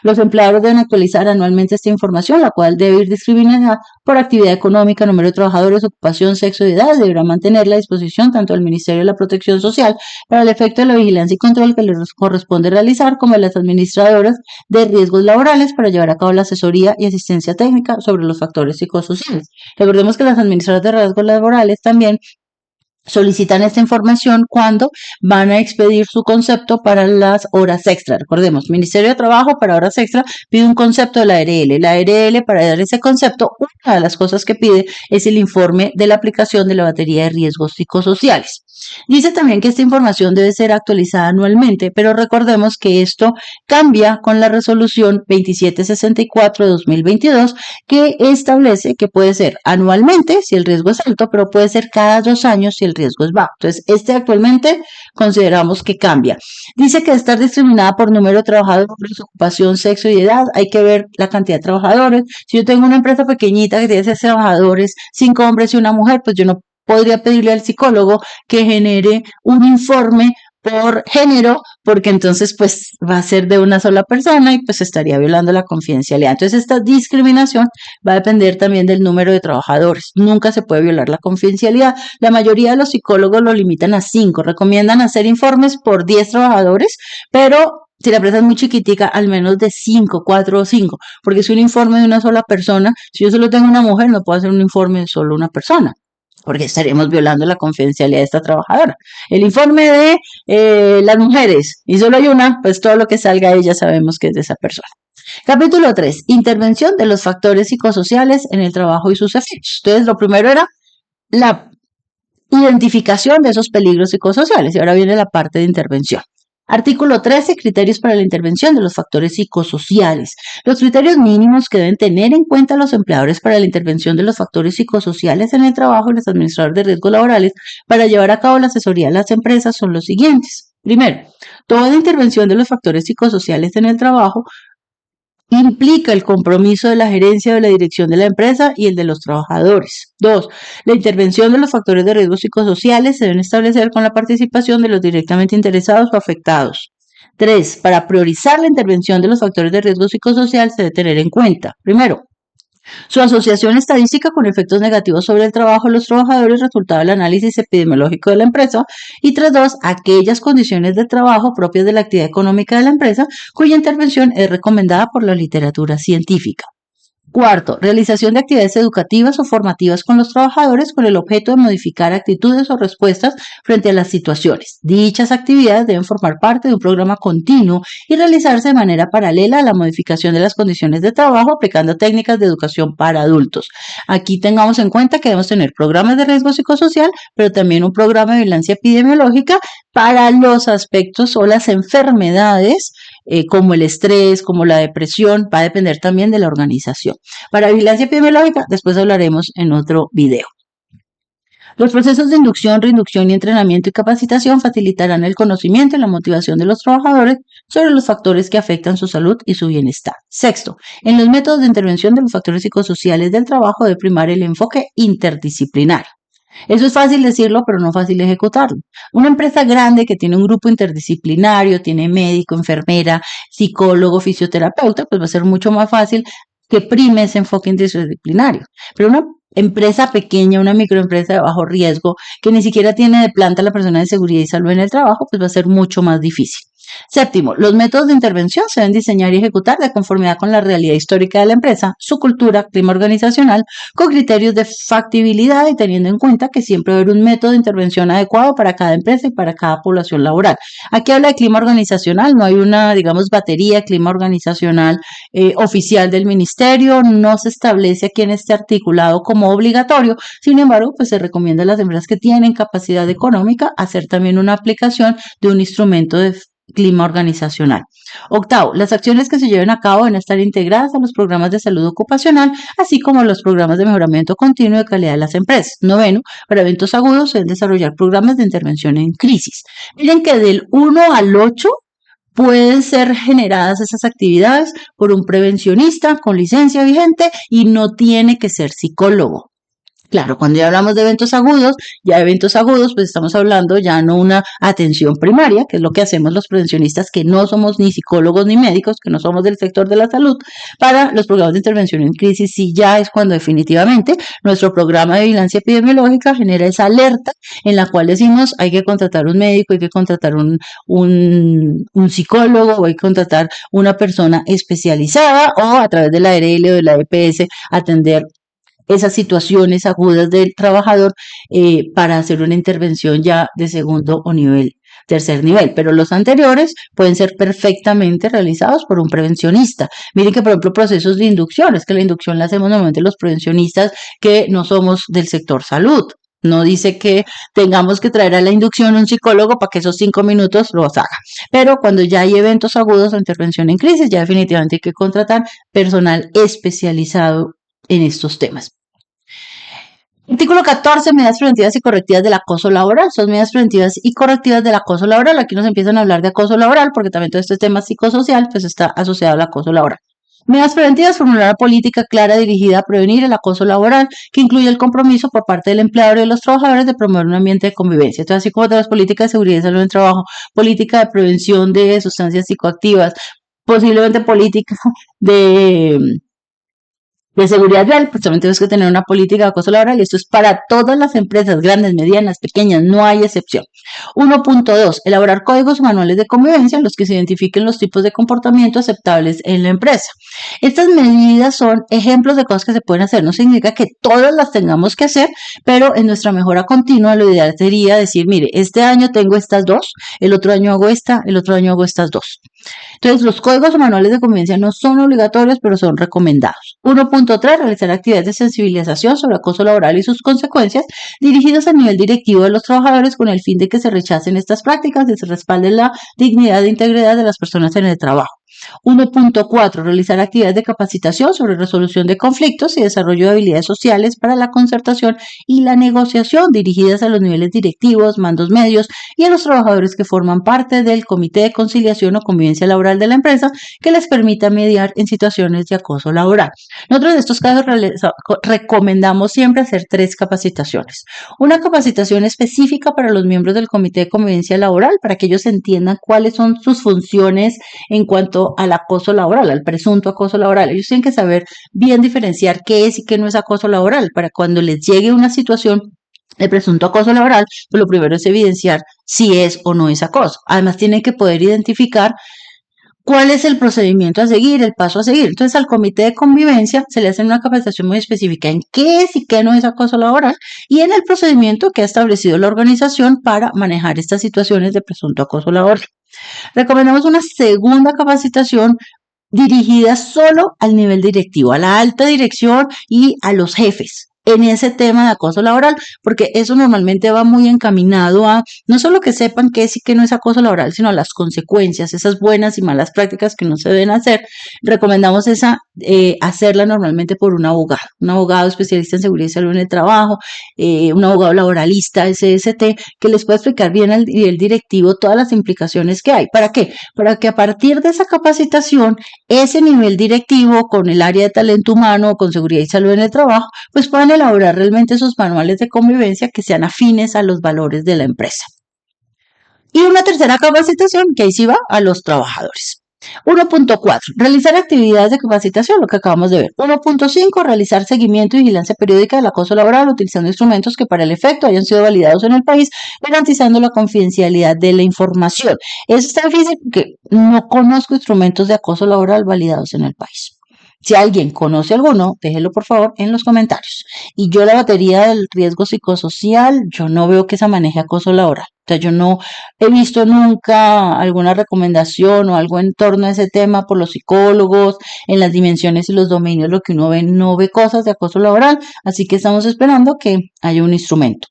Los empleadores deben actualizar anualmente esta información, la cual debe ir discriminada por actividad económica, número de trabajadores, ocupación, sexo y edad. Deberá mantenerla a disposición tanto del Ministerio de la Protección Social para el efecto de la vigilancia y control que les corresponde realizar, como de las administradoras de riesgos laborales para llevar a cabo la asesoría y asistencia técnica sobre los factores psicosociales. Recordemos que las administradoras de riesgos laborales también solicitan esta información cuando van a expedir su concepto para las horas extra. Recordemos, Ministerio de Trabajo para horas extra pide un concepto de la ARL. La ARL, para dar ese concepto, una de las cosas que pide es el informe de la aplicación de la batería de riesgos psicosociales. Dice también que esta información debe ser actualizada anualmente, pero recordemos que esto cambia con la resolución 2764 de 2022, que establece que puede ser anualmente si el riesgo es alto, pero puede ser cada 2 años si el riesgo es bajo. Entonces, actualmente consideramos que cambia. Dice que debe estar discriminada por número de trabajadores, ocupación, sexo y edad. Hay que ver la cantidad de trabajadores. Si yo tengo una empresa pequeñita que tiene 6 trabajadores, 5 hombres y una mujer, pues yo no podría pedirle al psicólogo que genere un informe por género, porque entonces pues va a ser de una sola persona y pues estaría violando la confidencialidad. Entonces esta discriminación va a depender también del número de trabajadores. Nunca se puede violar la confidencialidad. La mayoría de los psicólogos lo limitan a 5, recomiendan hacer informes por 10 trabajadores, pero si la empresa es muy chiquitica, al menos de 5, 4 o 5, porque es un informe de una sola persona. Si yo solo tengo una mujer, no puedo hacer un informe de solo una persona, porque estaríamos violando la confidencialidad de esta trabajadora. El informe de las mujeres, y solo hay una, pues todo lo que salga de ella sabemos que es de esa persona. Capítulo 3. Intervención de los factores psicosociales en el trabajo y sus efectos. Entonces, lo primero era Identificación de esos peligros psicosociales. Y ahora viene la parte de intervención. Artículo 13. Criterios para la intervención de los factores psicosociales. Los criterios mínimos que deben tener en cuenta los empleadores para la intervención de los factores psicosociales en el trabajo y los administradores de riesgos laborales para llevar a cabo la asesoría de las empresas son los siguientes. Primero, toda intervención de los factores psicosociales en el trabajo implica el compromiso de la gerencia o de la dirección de la empresa y el de los trabajadores. 2. La intervención de los factores de riesgo psicosociales se deben establecer con la participación de los directamente interesados o afectados. 3. Para priorizar la intervención de los factores de riesgo psicosocial se debe tener en cuenta, primero, su asociación estadística con efectos negativos sobre el trabajo de los trabajadores resultado del análisis epidemiológico de la empresa. Y 3.2. Aquellas condiciones de trabajo propias de la actividad económica de la empresa cuya intervención es recomendada por la literatura científica. Cuarto, realización de actividades educativas o formativas con los trabajadores con el objeto de modificar actitudes o respuestas frente a las situaciones. Dichas actividades deben formar parte de un programa continuo y realizarse de manera paralela a la modificación de las condiciones de trabajo aplicando técnicas de educación para adultos. Aquí tengamos en cuenta que debemos tener programas de riesgo psicosocial, pero también un programa de vigilancia epidemiológica para los aspectos o las enfermedades como el estrés, como la depresión, va a depender también de la organización. Para vigilancia epidemiológica, después hablaremos en otro video. Los procesos de inducción, reinducción y entrenamiento y capacitación facilitarán el conocimiento y la motivación de los trabajadores sobre los factores que afectan su salud y su bienestar. Sexto, en los métodos de intervención de los factores psicosociales del trabajo debe primar el enfoque interdisciplinario. Eso es fácil decirlo, pero no fácil ejecutarlo. Una empresa grande que tiene un grupo interdisciplinario, tiene médico, enfermera, psicólogo, fisioterapeuta, pues va a ser mucho más fácil que prime ese enfoque interdisciplinario. Pero una empresa pequeña, una microempresa de bajo riesgo, que ni siquiera tiene de planta la persona de seguridad y salud en el trabajo, pues va a ser mucho más difícil. Séptimo, los métodos de intervención se deben diseñar y ejecutar de conformidad con la realidad histórica de la empresa, su cultura, clima organizacional, con criterios de factibilidad y teniendo en cuenta que siempre va a haber un método de intervención adecuado para cada empresa y para cada población laboral. Aquí habla de clima organizacional, no hay una, digamos, batería de clima organizacional oficial del ministerio, no se establece aquí en este articulado como obligatorio, sin embargo, pues se recomienda a las empresas que tienen capacidad económica hacer también una aplicación de un instrumento de clima organizacional. Octavo, las acciones que se lleven a cabo deben estar integradas a los programas de salud ocupacional, así como a los programas de mejoramiento continuo de calidad de las empresas. Noveno, para eventos agudos se deben desarrollar programas de intervención en crisis. Miren que del 1 al 8 pueden ser generadas esas actividades por un prevencionista con licencia vigente y no tiene que ser psicólogo. Claro, cuando ya hablamos de eventos agudos, pues estamos hablando ya no una atención primaria, que es lo que hacemos los prevencionistas que no somos ni psicólogos ni médicos, que no somos del sector de la salud. Para los programas de intervención en crisis, sí ya es cuando definitivamente nuestro programa de vigilancia epidemiológica genera esa alerta en la cual decimos hay que contratar un médico, hay que contratar un psicólogo, o hay que contratar una persona especializada o a través de la ARL o de la EPS atender esas situaciones agudas del trabajador para hacer una intervención ya de segundo o tercer nivel, pero los anteriores pueden ser perfectamente realizados por un prevencionista. Miren que, por ejemplo, procesos de inducción, es que la inducción la hacemos normalmente los prevencionistas que no somos del sector salud. No dice que tengamos que traer a la inducción un psicólogo para que esos 5 minutos los haga. Pero cuando ya hay eventos agudos o intervención en crisis, ya definitivamente hay que contratar personal especializado en estos temas. Artículo 14, medidas preventivas y correctivas del acoso laboral. Son medidas preventivas y correctivas del acoso laboral. Aquí nos empiezan a hablar de acoso laboral porque también todo este tema psicosocial pues está asociado al acoso laboral. Medidas preventivas, formular una política clara dirigida a prevenir el acoso laboral, que incluye el compromiso por parte del empleador y de los trabajadores de promover un ambiente de convivencia. Entonces, así como tenemos políticas de seguridad y salud en el trabajo, política de prevención de sustancias psicoactivas, posiblemente política de seguridad real, pues también tenemos que tener una política de acoso laboral y esto es para todas las empresas, grandes, medianas, pequeñas, no hay excepción. 1.2. Elaborar códigos o manuales de convivencia en los que se identifiquen los tipos de comportamiento aceptables en la empresa. Estas medidas son ejemplos de cosas que se pueden hacer, no significa que todas las tengamos que hacer, pero en nuestra mejora continua lo ideal sería decir, mire, este año tengo estas dos, el otro año hago esta, el otro año hago estas dos. Entonces, los códigos o manuales de convivencia no son obligatorios, pero son recomendados. 1.3. Realizar actividades de sensibilización sobre acoso laboral y sus consecuencias dirigidos a nivel directivo de los trabajadores con el fin de que se rechacen estas prácticas y se respalde la dignidad e integridad de las personas en el trabajo. 1.4. Realizar actividades de capacitación sobre resolución de conflictos y desarrollo de habilidades sociales para la concertación y la negociación dirigidas a los niveles directivos, mandos medios y a los trabajadores que forman parte del Comité de Conciliación o Convivencia Laboral de la empresa que les permita mediar en situaciones de acoso laboral. Nosotros en estos casos recomendamos siempre hacer 3 capacitaciones. Una capacitación específica para los miembros del Comité de Convivencia Laboral para que ellos entiendan cuáles son sus funciones en cuanto al acoso laboral, al presunto acoso laboral. Ellos tienen que saber bien diferenciar qué es y qué no es acoso laboral para cuando les llegue una situación de presunto acoso laboral, pues lo primero es evidenciar si es o no es acoso. Además, tienen que poder identificar cuál es el procedimiento a seguir, el paso a seguir. Entonces, al comité de convivencia se le hace una capacitación muy específica en qué es y qué no es acoso laboral y en el procedimiento que ha establecido la organización para manejar estas situaciones de presunto acoso laboral. Recomendamos una segunda capacitación dirigida solo al nivel directivo, a la alta dirección y a los jefes en ese tema de acoso laboral, porque eso normalmente va muy encaminado a no solo que sepan qué es y qué no es acoso laboral, sino a las consecuencias, esas buenas y malas prácticas que no se deben hacer. Recomendamos hacerla normalmente por un abogado especialista en seguridad y salud en el trabajo, un abogado laboralista, SST, que les pueda explicar bien al nivel directivo todas las implicaciones que hay. ¿Para qué? Para que a partir de esa capacitación, ese nivel directivo con el área de talento humano, con seguridad y salud en el trabajo, pues puedan elaborar realmente esos manuales de convivencia que sean afines a los valores de la empresa. Y una tercera capacitación que ahí sí va a los trabajadores. 1.4. Realizar actividades de capacitación, lo que acabamos de ver. 1.5. Realizar seguimiento y vigilancia periódica del acoso laboral utilizando instrumentos que para el efecto hayan sido validados en el país, garantizando la confidencialidad de la información. Eso está difícil porque no conozco instrumentos de acoso laboral validados en el país. Si alguien conoce alguno, déjelo por favor en los comentarios. Y yo la batería del riesgo psicosocial, yo no veo que se maneje acoso laboral. O sea, yo no he visto nunca alguna recomendación o algo en torno a ese tema por los psicólogos, en las dimensiones y los dominios, lo que uno ve, no ve cosas de acoso laboral, así que estamos esperando que haya un instrumento.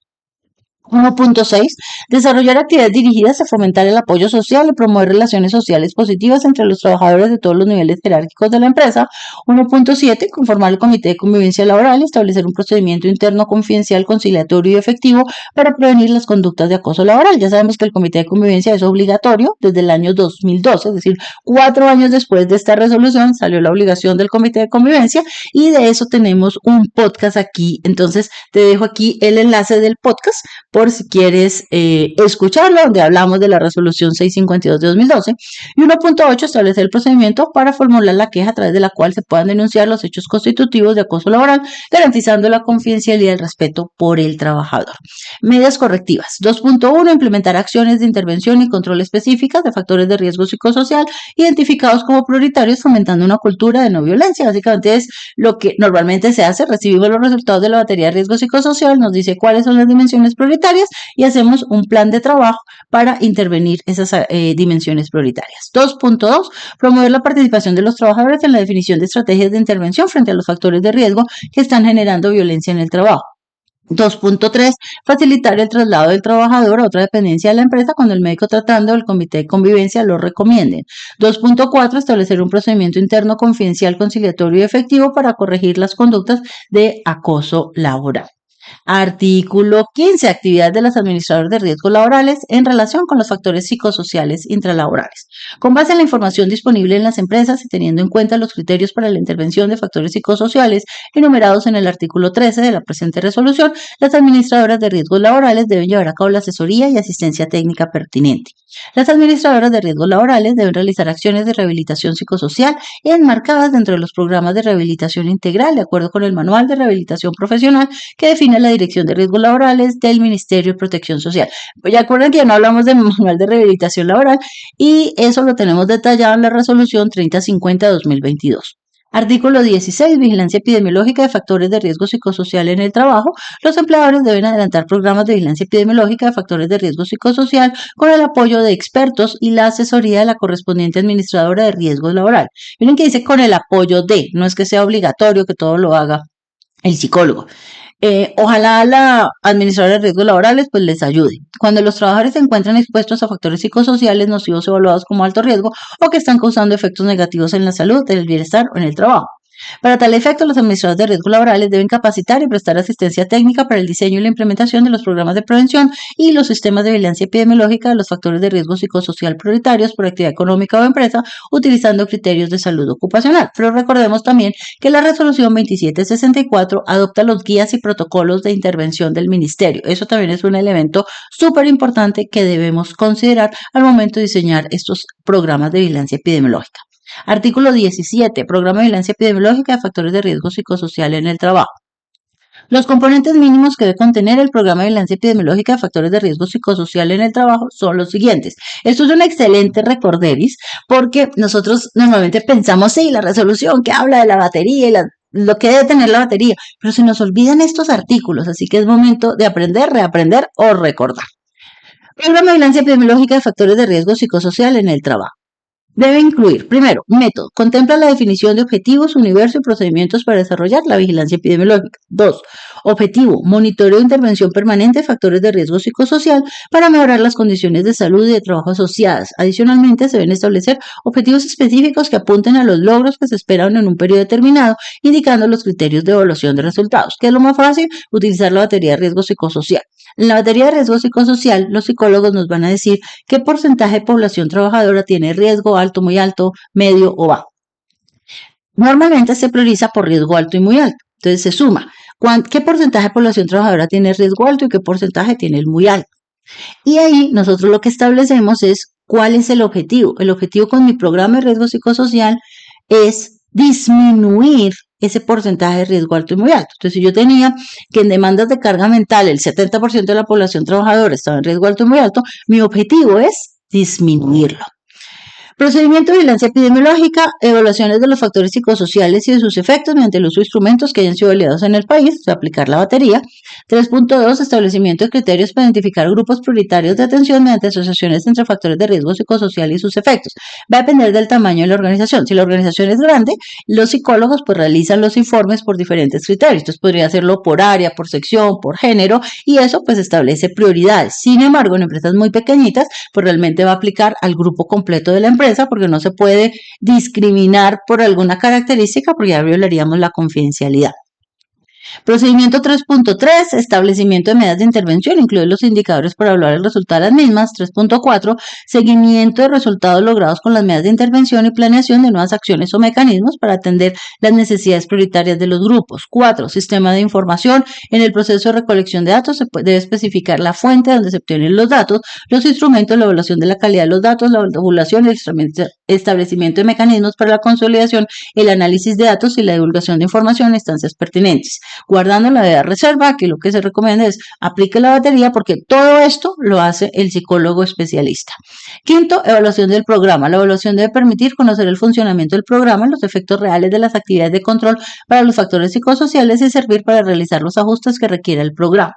1.6. Desarrollar actividades dirigidas a fomentar el apoyo social y promover relaciones sociales positivas entre los trabajadores de todos los niveles jerárquicos de la empresa. 1.7. Conformar el comité de convivencia laboral y establecer un procedimiento interno confidencial, conciliatorio y efectivo para prevenir las conductas de acoso laboral. Ya sabemos que el comité de convivencia es obligatorio desde el año 2012, es decir, 4 años después de esta resolución salió la obligación del comité de convivencia y de eso tenemos un podcast aquí. Entonces, te dejo aquí el enlace del podcast por si quieres escucharlo, donde hablamos de la resolución 652 de 2012. Y 1.8, establecer el procedimiento para formular la queja a través de la cual se puedan denunciar los hechos constitutivos de acoso laboral, garantizando la confidencialidad y el respeto por el trabajador. Medidas correctivas. 2.1, implementar acciones de intervención y control específicas de factores de riesgo psicosocial identificados como prioritarios, fomentando una cultura de no violencia. Básicamente es lo que normalmente se hace, recibimos los resultados de la batería de riesgo psicosocial, nos dice cuáles son las dimensiones prioritarias y hacemos un plan de trabajo para intervenir esas dimensiones prioritarias. 2.2. Promover la participación de los trabajadores en la definición de estrategias de intervención frente a los factores de riesgo que están generando violencia en el trabajo. 2.3. Facilitar el traslado del trabajador a otra dependencia de la empresa cuando el médico tratando o el comité de convivencia lo recomienden. 2.4. Establecer un procedimiento interno confidencial, conciliatorio y efectivo para corregir las conductas de acoso laboral. Artículo 15. Actividades de los administradores de riesgos laborales en relación con los factores psicosociales intralaborales. Con base en la información disponible en las empresas y teniendo en cuenta los criterios para la intervención de factores psicosociales enumerados en el artículo 13 de la presente resolución, las administradoras de riesgos laborales deben llevar a cabo la asesoría y asistencia técnica pertinente. Las administradoras de riesgos laborales deben realizar acciones de rehabilitación psicosocial enmarcadas dentro de los programas de rehabilitación integral de acuerdo con el Manual de Rehabilitación Profesional que define la Dirección de Riesgos Laborales del Ministerio de Protección Social. Pues ya acuerdan que ya no hablamos del Manual de Rehabilitación Laboral y eso lo tenemos detallado en la resolución 3050 de 2022. Artículo 16. Vigilancia epidemiológica de factores de riesgo psicosocial en el trabajo. Los empleadores deben adelantar programas de vigilancia epidemiológica de factores de riesgo psicosocial con el apoyo de expertos y la asesoría de la correspondiente administradora de riesgos laboral. Miren que dice con el apoyo de, no es que sea obligatorio que todo lo haga el psicólogo. Ojalá la administradora de riesgos laborales pues les ayude. Cuando los trabajadores se encuentran expuestos a factores psicosociales nocivos evaluados como alto riesgo o que están causando efectos negativos en la salud, en el bienestar o en el trabajo. Para tal efecto, los administradores de riesgos laborales deben capacitar y prestar asistencia técnica para el diseño y la implementación de los programas de prevención y los sistemas de vigilancia epidemiológica de los factores de riesgo psicosocial prioritarios por actividad económica o empresa, utilizando criterios de salud ocupacional. Pero recordemos también que la resolución 2764 adopta los guías y protocolos de intervención del ministerio. Eso también es un elemento súper importante que debemos considerar al momento de diseñar estos programas de vigilancia epidemiológica. Artículo 17. Programa de vigilancia epidemiológica de factores de riesgo psicosocial en el trabajo. Los componentes mínimos que debe contener el programa de vigilancia epidemiológica de factores de riesgo psicosocial en el trabajo son los siguientes. Esto es un excelente recorderis porque nosotros normalmente pensamos, sí, la resolución que habla de la batería y lo que debe tener la batería, pero se nos olvidan estos artículos, así que es momento de aprender, reaprender o recordar. Programa de vigilancia epidemiológica de factores de riesgo psicosocial en el trabajo. Debe incluir, primero, método. Contempla la definición de objetivos, universo y procedimientos para desarrollar la vigilancia epidemiológica. 2. Objetivo. Monitoreo e intervención permanente de factores de riesgo psicosocial para mejorar las condiciones de salud y de trabajo asociadas. Adicionalmente, se deben establecer objetivos específicos que apunten a los logros que se esperan en un periodo determinado, indicando los criterios de evaluación de resultados. ¿Qué es lo más fácil? Utilizar la batería de riesgo psicosocial. En la batería de riesgo psicosocial, los psicólogos nos van a decir qué porcentaje de población trabajadora tiene riesgo alto, muy alto, medio o bajo. Normalmente se prioriza por riesgo alto y muy alto. Entonces se suma qué porcentaje de población trabajadora tiene riesgo alto y qué porcentaje tiene el muy alto. Y ahí nosotros lo que establecemos es cuál es el objetivo. El objetivo con mi programa de riesgo psicosocial es disminuir ese porcentaje de riesgo alto y muy alto. Entonces, si yo tenía que en demandas de carga mental el 70% de la población trabajadora estaba en riesgo alto y muy alto, mi objetivo es disminuirlo. Procedimiento de vigilancia epidemiológica, evaluaciones de los factores psicosociales y de sus efectos mediante el uso de instrumentos que hayan sido validados en el país, o sea, aplicar la batería. 3.2. Establecimiento de criterios para identificar grupos prioritarios de atención mediante asociaciones entre factores de riesgo psicosocial y sus efectos. Va a depender del tamaño de la organización. Si la organización es grande, los psicólogos pues realizan los informes por diferentes criterios. Entonces podría hacerlo por área, por sección, por género, y eso pues establece prioridades. Sin embargo, en empresas muy pequeñitas, pues realmente va a aplicar al grupo completo de la empresa, porque no se puede discriminar por alguna característica porque ya violaríamos la confidencialidad. Procedimiento 3.3, establecimiento de medidas de intervención, incluye los indicadores para evaluar el resultado de las mismas. 3.4, seguimiento de resultados logrados con las medidas de intervención y planeación de nuevas acciones o mecanismos para atender las necesidades prioritarias de los grupos. 4, sistema de información. En el proceso de recolección de datos se debe especificar la fuente donde se obtienen los datos, los instrumentos, la evaluación de la calidad de los datos, la tabulación, el establecimiento de mecanismos para la consolidación, el análisis de datos y la divulgación de información en instancias pertinentes. Guardando la debida reserva, que lo que se recomienda es aplique la batería porque todo esto lo hace el psicólogo especialista. 5, evaluación del programa. La evaluación debe permitir conocer el funcionamiento del programa, los efectos reales de las actividades de control para los factores psicosociales y servir para realizar los ajustes que requiera el programa.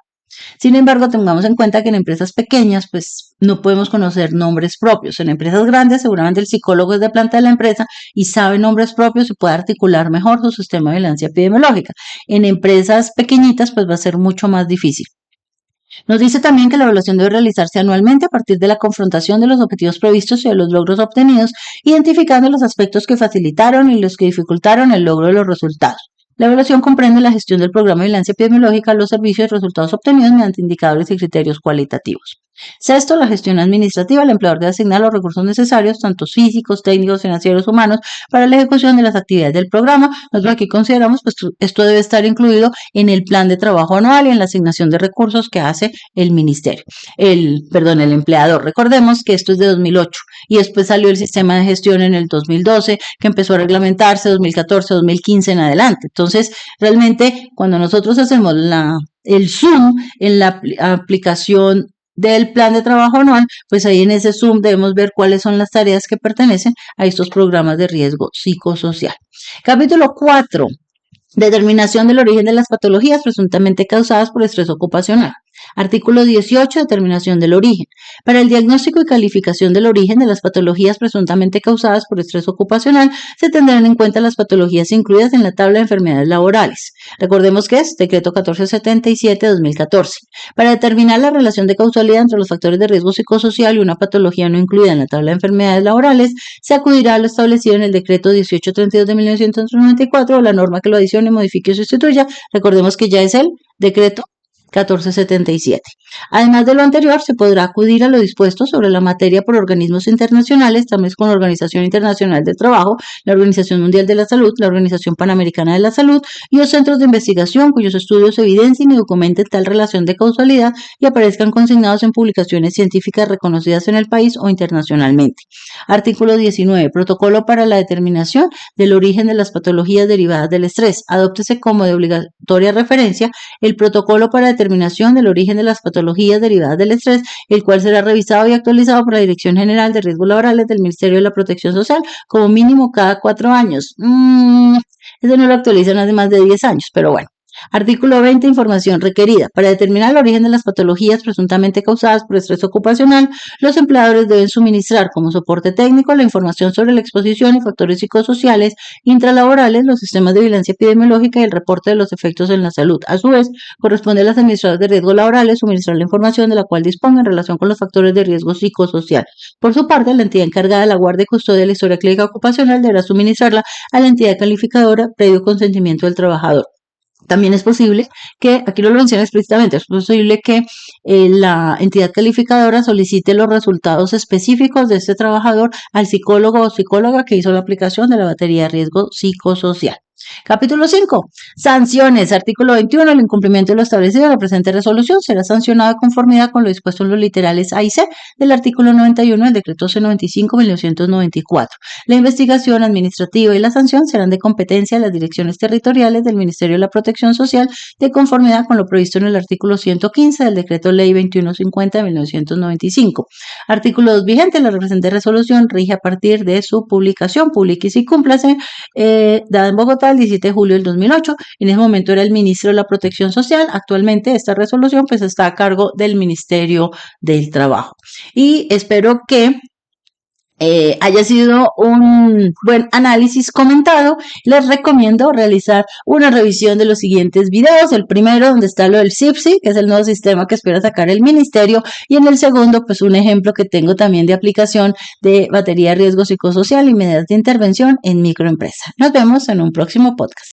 Sin embargo, tengamos en cuenta que en empresas pequeñas, pues no podemos conocer nombres propios. En empresas grandes, seguramente el psicólogo es de planta de la empresa y sabe nombres propios y puede articular mejor su sistema de vigilancia epidemiológica. En empresas pequeñitas, pues va a ser mucho más difícil. Nos dice también que la evaluación debe realizarse anualmente a partir de la confrontación de los objetivos previstos y de los logros obtenidos, identificando los aspectos que facilitaron y los que dificultaron el logro de los resultados. La evaluación comprende la gestión del programa de vigilancia epidemiológica, los servicios y resultados obtenidos mediante indicadores y criterios cualitativos. 6, la gestión administrativa. El empleador debe asignar los recursos necesarios, tanto físicos, técnicos, financieros, humanos, para la ejecución de las actividades del programa. Nosotros aquí consideramos que esto debe estar incluido en el plan de trabajo anual y en la asignación de recursos que hace el ministerio, el empleador. Recordemos que esto es de 2008 y después salió el sistema de gestión en el 2012, que empezó a reglamentarse 2014, 2015 en adelante. Entonces, realmente, cuando nosotros hacemos el zoom en la aplicación del plan de trabajo anual, pues ahí en ese Zoom debemos ver cuáles son las tareas que pertenecen a estos programas de riesgo psicosocial. Capítulo 4. Determinación del origen de las patologías presuntamente causadas por estrés ocupacional. Artículo 18. Determinación del origen. Para el diagnóstico y calificación del origen de las patologías presuntamente causadas por estrés ocupacional, se tendrán en cuenta las patologías incluidas en la tabla de enfermedades laborales. Recordemos que es Decreto 1477-2014. Para determinar la relación de causalidad entre los factores de riesgo psicosocial y una patología no incluida en la tabla de enfermedades laborales, se acudirá a lo establecido en el Decreto 1832 de 1994 o la norma que lo adicione, modifique o sustituya. Recordemos que ya es el Decreto 1477. Además de lo anterior, se podrá acudir a lo dispuesto sobre la materia por organismos internacionales, también con la Organización Internacional del Trabajo, la Organización Mundial de la Salud, la Organización Panamericana de la Salud y los centros de investigación cuyos estudios evidencien y documenten tal relación de causalidad y aparezcan consignados en publicaciones científicas reconocidas en el país o internacionalmente. Artículo 19. Protocolo para la determinación del origen de las patologías derivadas del estrés. Adóptese como de obligatoria referencia el protocolo para determinación del origen de las patologías derivadas del estrés, el cual será revisado y actualizado por la Dirección General de Riesgos Laborales del Ministerio de la Protección Social como mínimo cada 4 años. Eso no lo actualizan hace más de 10 años, pero bueno. Artículo 20. Información requerida. Para determinar el origen de las patologías presuntamente causadas por estrés ocupacional, los empleadores deben suministrar como soporte técnico la información sobre la exposición y factores psicosociales intralaborales, los sistemas de vigilancia epidemiológica y el reporte de los efectos en la salud. A su vez, corresponde a las administradoras de riesgos laborales suministrar la información de la cual dispongan en relación con los factores de riesgo psicosocial. Por su parte, la entidad encargada de la guardia y custodia de la historia clínica ocupacional deberá suministrarla a la entidad calificadora previo consentimiento del trabajador. También es posible que, aquí no lo menciona explícitamente, es posible que la entidad calificadora solicite los resultados específicos de este trabajador al psicólogo o psicóloga que hizo la aplicación de la batería de riesgo psicosocial. Capítulo 5. Sanciones. Artículo 21. El incumplimiento de lo establecido en la presente resolución será sancionado de conformidad con lo dispuesto en los literales A y C del artículo 91 del Decreto C95-1994. La investigación administrativa y la sanción serán de competencia de las direcciones territoriales del Ministerio de la Protección Social de conformidad con lo previsto en el artículo 115 del Decreto Ley 2150 de 1995. Artículo 2 vigente. La presente resolución rige a partir de su publicación. Publíquese y cúmplase. Dada en Bogotá el 17 de julio del 2008. En ese momento era el ministro de la Protección Social. Actualmente esta resolución pues está a cargo del Ministerio del Trabajo. Y espero que haya sido un buen análisis comentado. Les recomiendo realizar una revisión de los siguientes videos. El primero, donde está lo del SIPSI, que es el nuevo sistema que espera sacar el ministerio, y en el segundo, pues un ejemplo que tengo también de aplicación de batería de riesgo psicosocial y medidas de intervención en microempresa. Nos vemos en un próximo podcast.